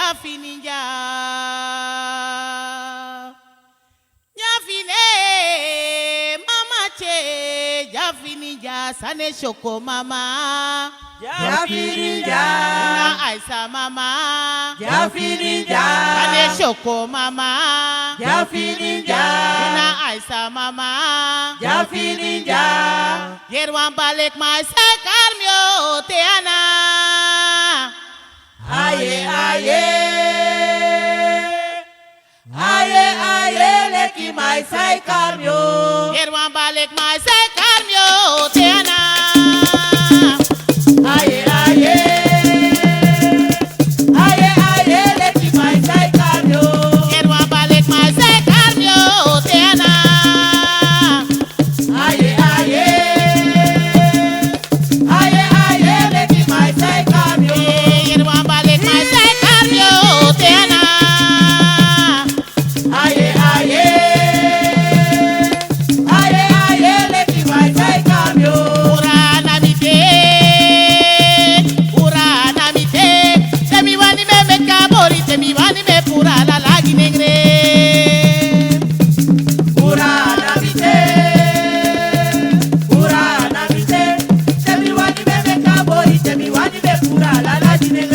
Jafininja Jafine Mama Che Jafininja Sane Shoko Mama Jafininja Aisa Mama Jafininja Sane Shoko Mama Jafininja Aisa Mama Jafininja Yerwan Balek my Sakarmio Teana Aye aye Aye aye leki my sai karmio Yerwan Balek my Sakarmio Teana Aye aye Aye aye leki my sai karmio Yerwan Balek my Sakarmio Teana Aye aye Aye aye leki my sai karmio Yerwan Balek my Sakarmio Teana Aye aye Aye aye leki my sai karmio Urana mite Temi wani me mekabori Temi wani me pura la lagi negre Urana mite, temi wani bebe kabori, temi wani be pura la la dinenge.